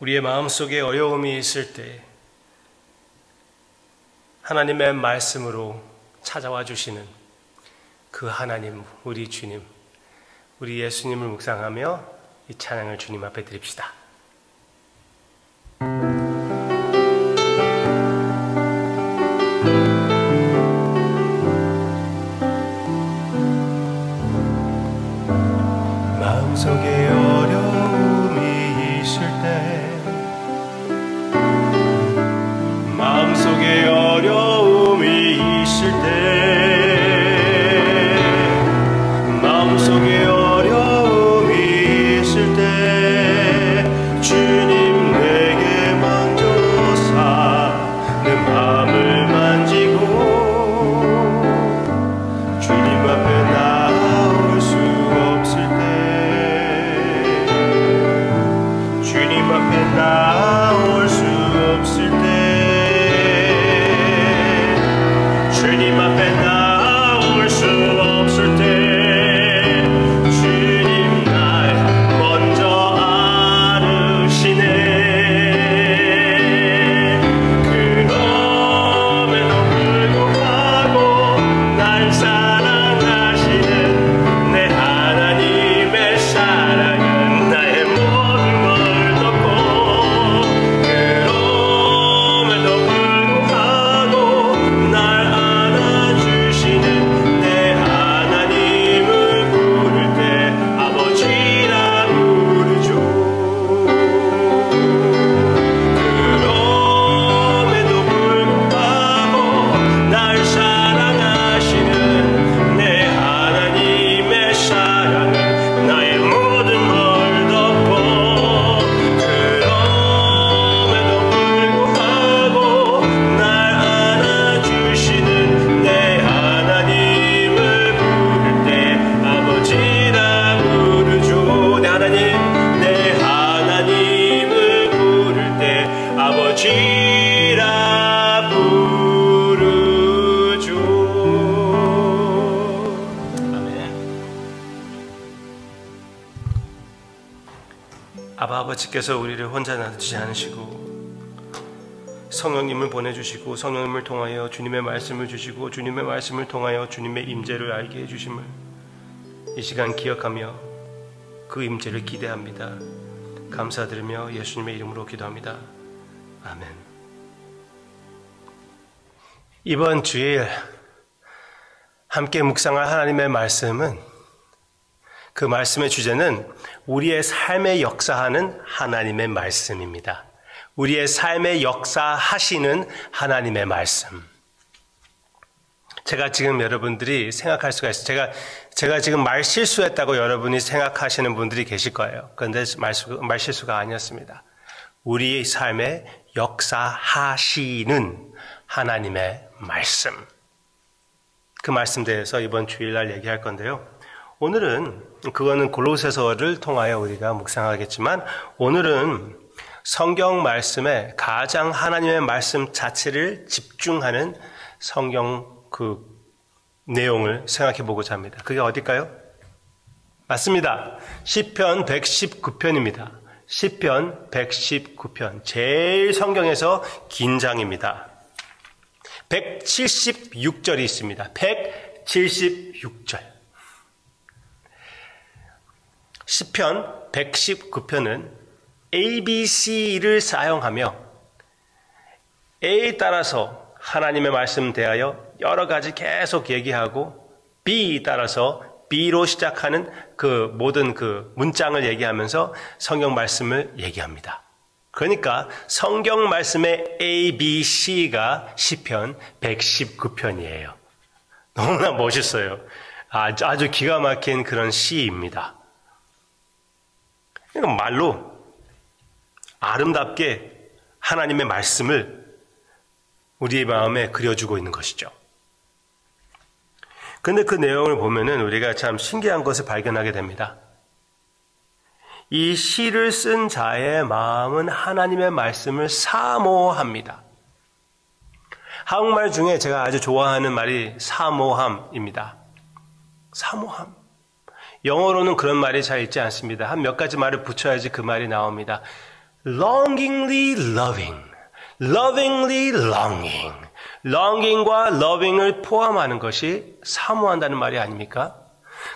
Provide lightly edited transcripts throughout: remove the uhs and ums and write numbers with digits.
우리의 마음속에 어려움이 있을 때 하나님의 말씀으로 찾아와 주시는 그 하나님, 우리 주님, 우리 예수님을 묵상하며 이 찬양을 주님 앞에 드립시다. 마음속에 어려움이 있을 때, 마음속에 어려움이 있을 때, 마음속에 어려움이 있을 때 주님 내게 먼저 내 마음을 만지고 주님 앞에 나올 수 없을 때, 주님 앞에 나올 수 없을 때, 주님 앞에 나올 수 없을 때 주님 날 먼저 아르시네. 그럼에도 불구하고 날 사랑하시는 내 하나님의 사랑은 나의 모든 걸 덮고, 그럼에도 불구하고 날 안아주시는 내 하나님을 부를 때 아버지라 부르죠. 그럼에도 불구하고 날 사랑하시는 내 하나님의 사랑은 나의 모든 걸 덮고, 그럼에도 불구하고 날 안아주시는 내 하나님을 부를 때 아버지라 부르죠. 내 하나님을 부를 때 아버지라 부르죠. 아멘. 아버지께서 우리를 혼자 놔두지 않으시고 성령님을 보내주시고 성령님을 통하여 주님의 말씀을 주시고 주님의 말씀을 통하여 주님의 임재를 알게 해주심을 이 시간 기억하며 그 임재를 기대합니다. 감사드리며 예수님의 이름으로 기도합니다. 아멘. 이번 주일 함께 묵상할 하나님의 말씀은, 그 말씀의 주제는 우리의 삶에 역사하는 하나님의 말씀입니다. 우리의 삶에 역사하시는 하나님의 말씀. 제가 지금 여러분들이 생각할 수가 있어요. 제가 지금 말 실수했다고 여러분이 생각하시는 분들이 계실 거예요. 그런데 말 실수가 아니었습니다. 우리 삶에 역사하시는 하나님의 말씀. 그 말씀 대해서 이번 주일날 얘기할 건데요. 오늘은 그거는 골로새서를 통하여 우리가 묵상하겠지만, 오늘은 성경 말씀에 가장 하나님의 말씀 자체를 집중하는 성경 그 내용을 생각해 보고자 합니다. 그게 어딜까요? 맞습니다. 시편 119편입니다. 시편 119편. 제일 성경에서 긴 장입니다. 176절이 있습니다. 176절. 시편 119편은 ABC를 사용하며 A에 따라서 하나님의 말씀 대하여 여러 가지 계속 얘기하고, B에 따라서 B로 시작하는 그 모든 그 문장을 얘기하면서 성경 말씀을 얘기합니다. 그러니까 성경 말씀의 ABC가 시편 119편이에요. 너무나 멋있어요. 아주 기가 막힌 그런 시입니다. 이건 말로 아름답게 하나님의 말씀을 우리의 마음에 그려주고 있는 것이죠. 그런데 그 내용을 보면은 우리가 참 신기한 것을 발견하게 됩니다. 이 시를 쓴 자의 마음은 하나님의 말씀을 사모합니다. 한국말 중에 제가 아주 좋아하는 말이 사모함입니다. 사모함. 영어로는 그런 말이 잘 있지 않습니다. 한 몇 가지 말을 붙여야지 그 말이 나옵니다. longingly loving, lovingly longing. longing과 loving을 포함하는 것이 사모한다는 말이 아닙니까?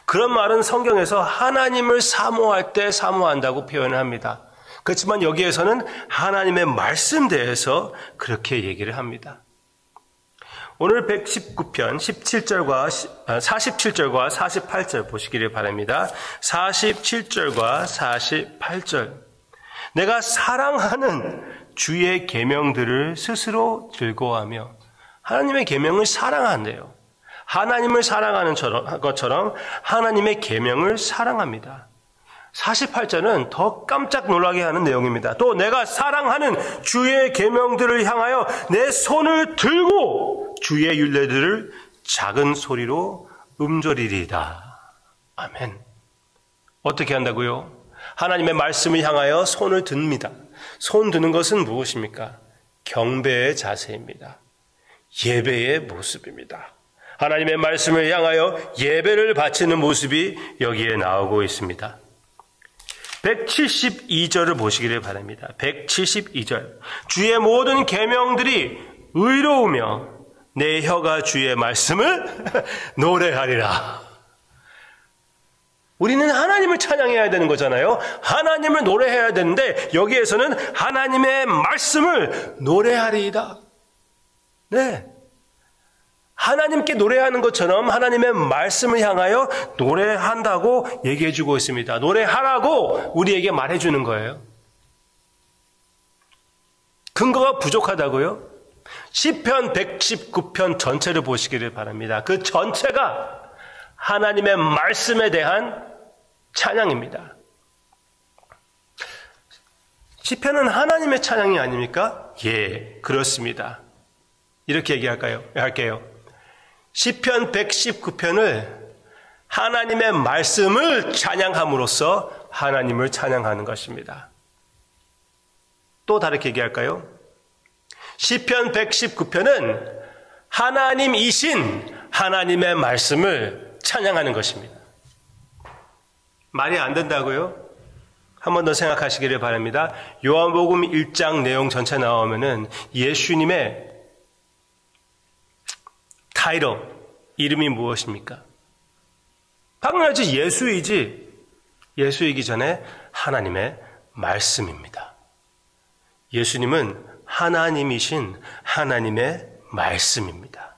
그런 말은 성경에서 하나님을 사모할 때 사모한다고 표현을 합니다. 그렇지만 여기에서는 하나님의 말씀 대해서 그렇게 얘기를 합니다. 오늘 119편 47절과 48절 보시기를 바랍니다. 47절과 48절. 내가 사랑하는 주의 계명들을 스스로 즐거워하며, 하나님의 계명을 사랑한대요. 하나님을 사랑하는 것처럼 하나님의 계명을 사랑합니다. 48절은 더 깜짝 놀라게 하는 내용입니다. 또 내가 사랑하는 주의 계명들을 향하여 내 손을 들고 주의 율례들을 작은 소리로 음조리리다. 아멘. 어떻게 한다고요? 하나님의 말씀을 향하여 손을 듭니다. 손 드는 것은 무엇입니까? 경배의 자세입니다. 예배의 모습입니다. 하나님의 말씀을 향하여 예배를 바치는 모습이 여기에 나오고 있습니다. 172절을 보시기를 바랍니다. 172절. 주의 모든 계명들이 의로우며 내 혀가 주의 말씀을 노래하리라. 우리는 하나님을 찬양해야 되는 거잖아요. 하나님을 노래해야 되는데 여기에서는 하나님의 말씀을 노래하리이다. 네. 하나님께 노래하는 것처럼 하나님의 말씀을 향하여 노래한다고 얘기해 주고 있습니다. 노래하라고 우리에게 말해 주는 거예요. 근거가 부족하다고요? 시편 119편 전체를 보시기를 바랍니다. 그 전체가 하나님의 말씀에 대한 찬양입니다. 시편은 하나님의 찬양이 아닙니까? 예, 그렇습니다. 이렇게 할게요. 시편 119편을 하나님의 말씀을 찬양함으로써 하나님을 찬양하는 것입니다. 또 다르게 얘기할까요? 시편 119편은 하나님이신 하나님의 말씀을 찬양하는 것입니다. 말이 안 된다고요? 한 번 더 생각하시기를 바랍니다. 요한복음 1장 내용 전체 나오면은 예수님의 타이틀, 이름이 무엇입니까? 당연하지 예수이지. 예수이기 전에 하나님의 말씀입니다. 예수님은 하나님이신 하나님의 말씀입니다.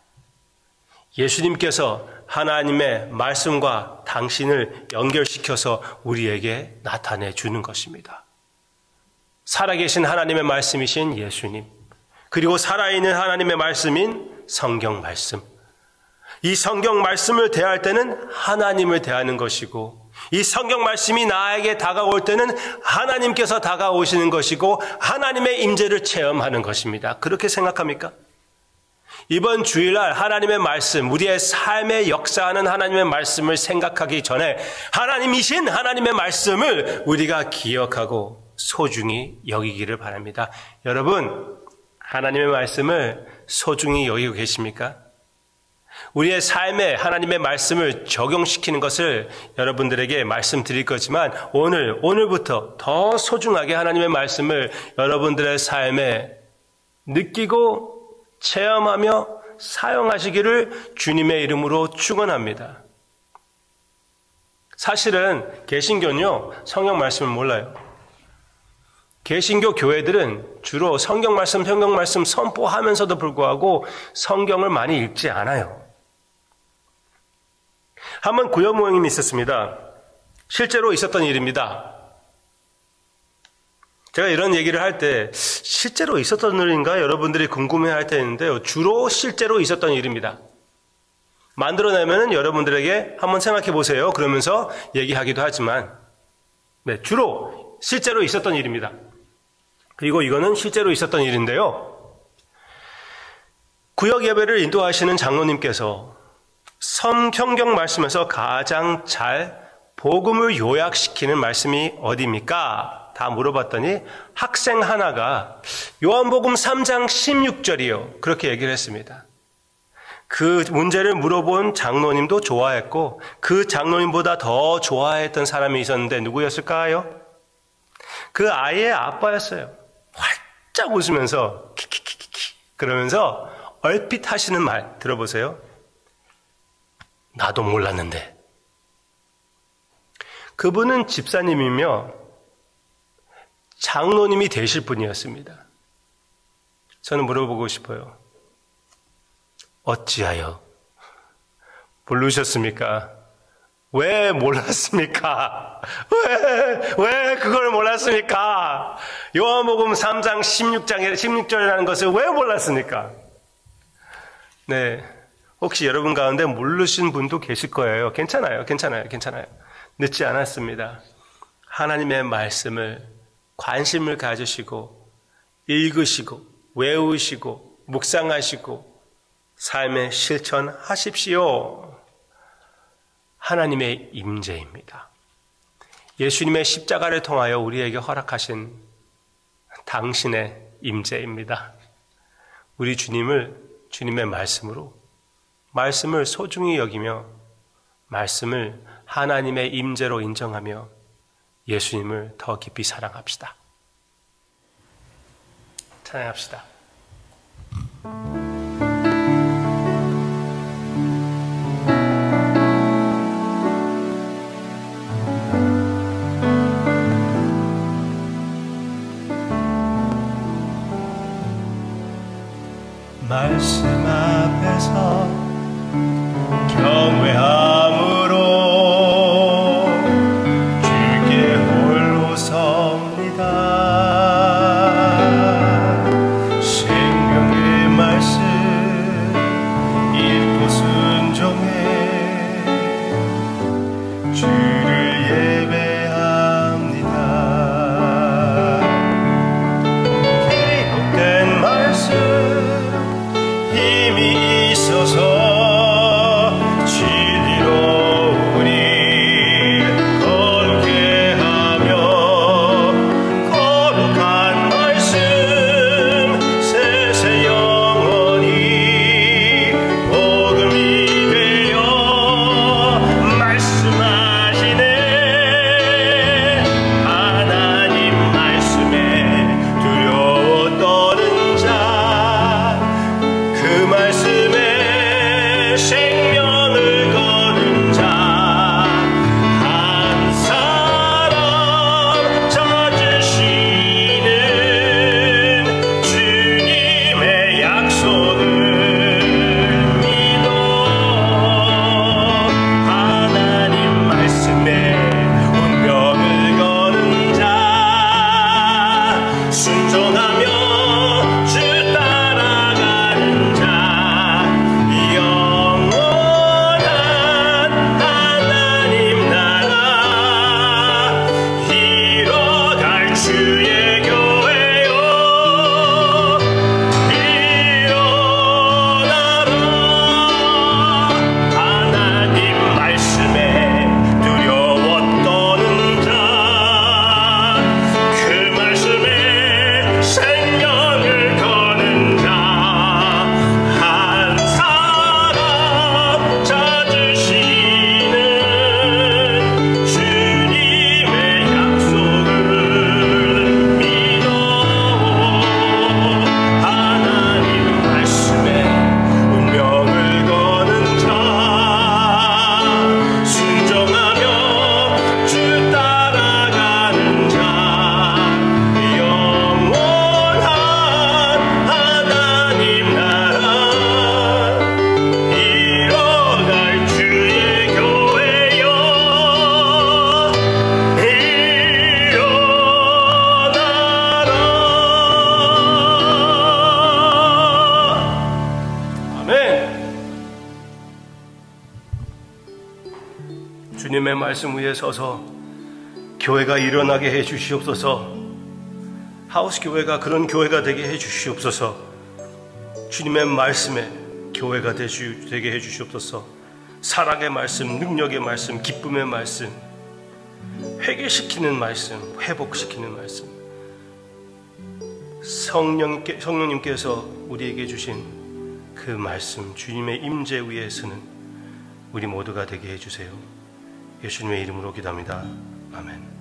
예수님께서 하나님의 말씀과 당신을 연결시켜서 우리에게 나타내 주는 것입니다. 살아계신 하나님의 말씀이신 예수님, 그리고 살아있는 하나님의 말씀인 성경 말씀. 이 성경 말씀을 대할 때는 하나님을 대하는 것이고, 이 성경 말씀이 나에게 다가올 때는 하나님께서 다가오시는 것이고 하나님의 임재를 체험하는 것입니다. 그렇게 생각합니까? 이번 주일날 하나님의 말씀, 우리의 삶에 역사하는 하나님의 말씀을 생각하기 전에 하나님이신 하나님의 말씀을 우리가 기억하고 소중히 여기기를 바랍니다. 여러분, 하나님의 말씀을 소중히 여기고 계십니까? 우리의 삶에 하나님의 말씀을 적용시키는 것을 여러분들에게 말씀드릴 거지만 오늘부터 더 소중하게 하나님의 말씀을 여러분들의 삶에 느끼고 체험하며 사용하시기를 주님의 이름으로 축원합니다. 사실은 개신교는요, 성경 말씀을 몰라요. 개신교 교회들은 주로 성경 말씀 선포하면서도 불구하고 성경을 많이 읽지 않아요. 한번 구역 모임이 있었습니다. 실제로 있었던 일입니다. 제가 이런 얘기를 할 때 실제로 있었던 일인가 여러분들이 궁금해할 때 있는데요. 주로 실제로 있었던 일입니다. 만들어내면 여러분들에게 한번 생각해 보세요. 그러면서 얘기하기도 하지만 네, 주로 실제로 있었던 일입니다. 그리고 이거는 실제로 있었던 일인데요. 구역 예배를 인도하시는 장로님께서 성경 말씀에서 가장 잘 복음을 요약시키는 말씀이 어디입니까? 다 물어봤더니 학생 하나가 요한복음 3장 16절이요. 그렇게 얘기를 했습니다. 그 문제를 물어본 장로님도 좋아했고 그 장로님보다 더 좋아했던 사람이 있었는데 누구였을까요? 그 아이의 아빠였어요. 활짝 웃으면서 키키키키키 그러면서 얼핏 하시는 말 들어보세요. 나도 몰랐는데. 그분은 집사님이며 장로님이 되실 분이었습니다. 저는 물어보고 싶어요. 어찌하여 부르셨습니까? 왜 몰랐습니까? 왜 그걸 몰랐습니까? 요한복음 3장 16절이라는 것을 왜 몰랐습니까? 네. 혹시 여러분 가운데 모르신 분도 계실 거예요. 괜찮아요. 늦지 않았습니다. 하나님의 말씀을 관심을 가지시고 읽으시고 외우시고 묵상하시고 삶에 실천하십시오. 하나님의 임재입니다. 예수님의 십자가를 통하여 우리에게 허락하신 당신의 임재입니다. 우리 주님의 말씀을 소중히 여기며 말씀을 하나님의 임재로 인정하며 예수님을 더 깊이 사랑합시다. 찬양합시다. 말씀 앞에서 경외함으로 주께 홀로 섭니다. 생명의 말씀 읽고 순종해 주를 예배합니다. 기록된 말씀 힘이 있어서 주님의 말씀 위에 서서 교회가 일어나게 해 주시옵소서. 하우스 교회가 그런 교회가 되게 해 주시옵소서. 주님의 말씀에 교회가 되게 해 주시옵소서. 사랑의 말씀, 능력의 말씀, 기쁨의 말씀, 회개시키는 말씀, 회복시키는 말씀, 성령님께서 우리에게 주신 그 말씀, 주님의 임재 위에 서는 우리 모두가 되게 해주세요. 예수님의 이름으로 기도합니다. 아멘.